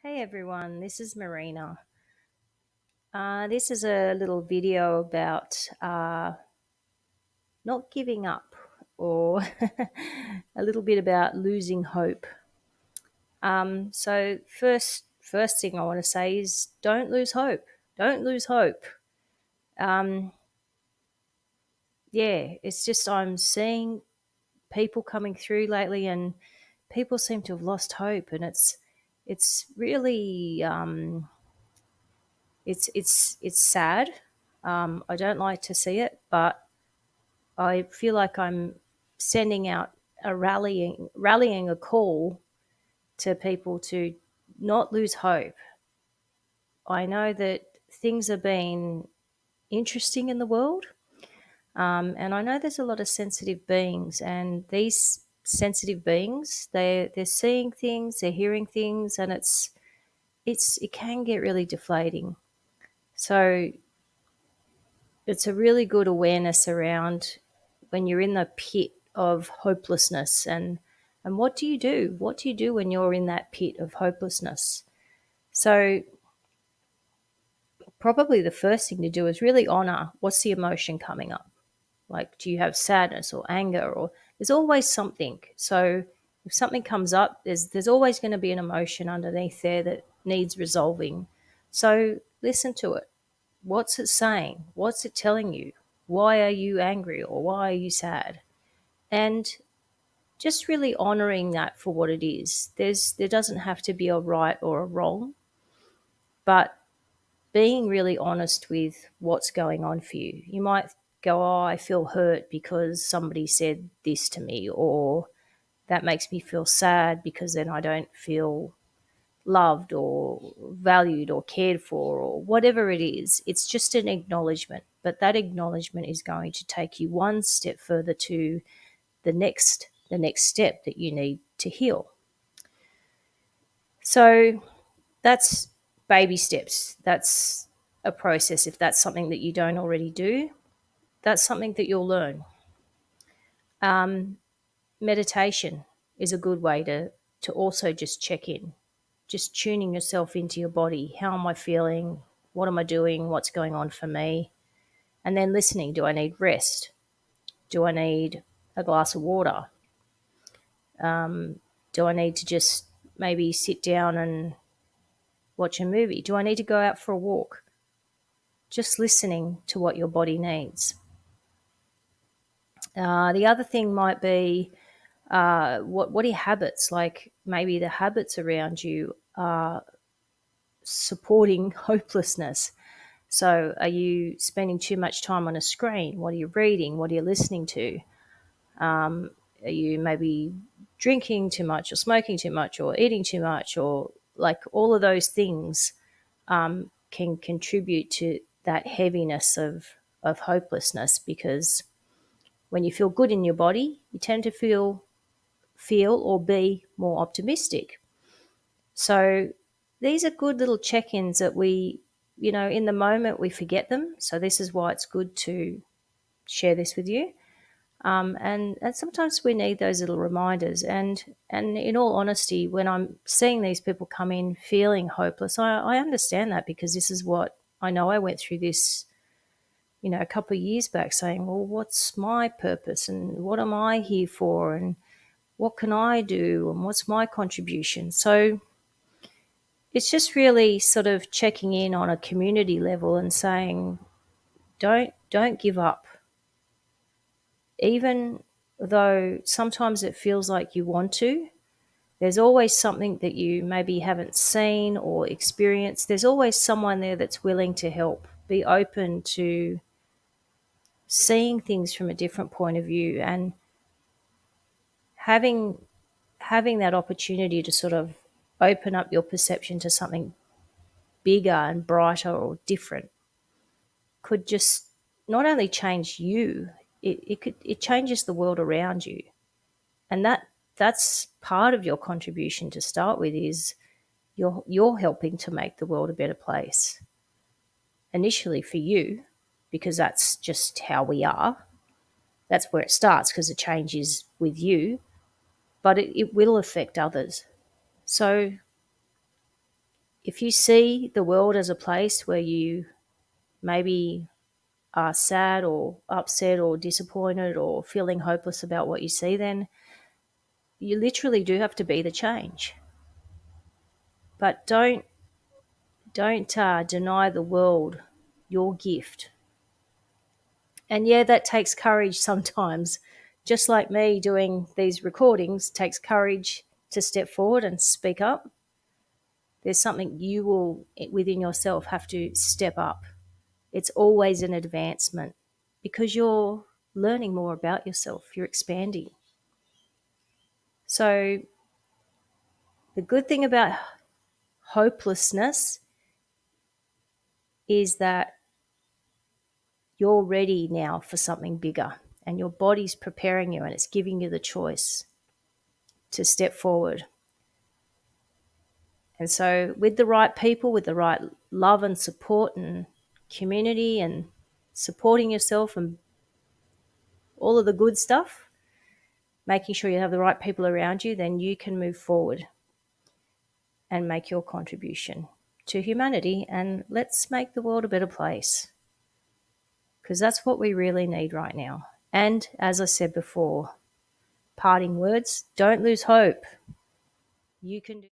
Hey everyone, this is Marina. This is a little video about not giving up or a little bit about losing hope. So first thing I want to say is don't lose hope. Don't lose hope. Um, yeah, it's just I'm seeing people coming through lately, and people seem to have lost hope, and it's really it's sad. I don't like to see it, but I feel like I'm sending out a rallying a call to people to not lose hope. I know that things have been interesting in the world, and I know there's a lot of sensitive beings, and these sensitive beings they're seeing things, they're hearing things, and it can get really deflating. So it's a really good awareness around when you're in the pit of hopelessness, and what do you do? What do you do when you're in that pit of hopelessness? So probably the first thing to do is really honor what's the emotion coming up. Like, do you have sadness or anger, or there's always something. So if something comes up, there's always going to be an emotion underneath there that needs resolving. So listen to it. What's it saying? What's it telling you? Why are you angry or why are you sad? And just really honoring that for what it is. There doesn't have to be a right or a wrong, but being really honest with what's going on for you. You might go, "Oh, I feel hurt because somebody said this to me," or "That makes me feel sad because then I don't feel loved or valued or cared for," or whatever it is. It's just an acknowledgement, but that acknowledgement is going to take you one step further to the next step that you need to heal. So that's baby steps. That's a process. If that's something that you don't already do, that's something that you'll learn. Meditation is a good way to also just check in, just tuning yourself into your body. How am I feeling? What am I doing? What's going on for me? And then listening. Do I need rest? Do I need a glass of water? Do I need to just maybe sit down and watch a movie? Do I need to go out for a walk? Just listening to what your body needs. The other thing might be what are your habits? Like maybe the habits around you are supporting hopelessness. So are you spending too much time on a screen? What are you reading? What are you listening to? Are you maybe drinking too much or smoking too much or eating too much, or like all of those things can contribute to that heaviness of hopelessness, because when you feel good in your body, you tend to feel or be more optimistic. So these are good little check-ins that in the moment we forget them. So this is why it's good to share this with you. And sometimes we need those little reminders. And in all honesty, when I'm seeing these people come in feeling hopeless, I understand that, because this is what I know. I went through this, a couple of years back, saying, well, what's my purpose and what am I here for? And what can I do? And what's my contribution? So it's just really sort of checking in on a community level and saying, don't give up. Even though sometimes it feels like you want to, there's always something that you maybe haven't seen or experienced. There's always someone there that's willing to help. Be open to seeing things from a different point of view, and having having that opportunity to sort of open up your perception to something bigger and brighter or different could just not only change you, it changes the world around you. And that's part of your contribution to start with, is you're helping to make the world a better place. Initially for you, because that's just how we are. That's where it starts, because the change is with you, but it will affect others. So if you see the world as a place where you maybe are sad or upset or disappointed or feeling hopeless about what you see, then you literally do have to be the change. But don't deny the world your gift. And yeah, that takes courage sometimes. Just like me doing these recordings takes courage to step forward and speak up. There's something you will, within yourself, have to step up. It's always an advancement because you're learning more about yourself, you're expanding. So, the good thing about hopelessness is that you're ready now for something bigger and your body's preparing you and it's giving you the choice to step forward. And so, with the right people, with the right love and support and community and supporting yourself and all of the good stuff, making sure you have the right people around you, then you can move forward and make your contribution to humanity. And let's make the world a better place because that's what we really need right now. And as I said before, parting words, don't lose hope. You can do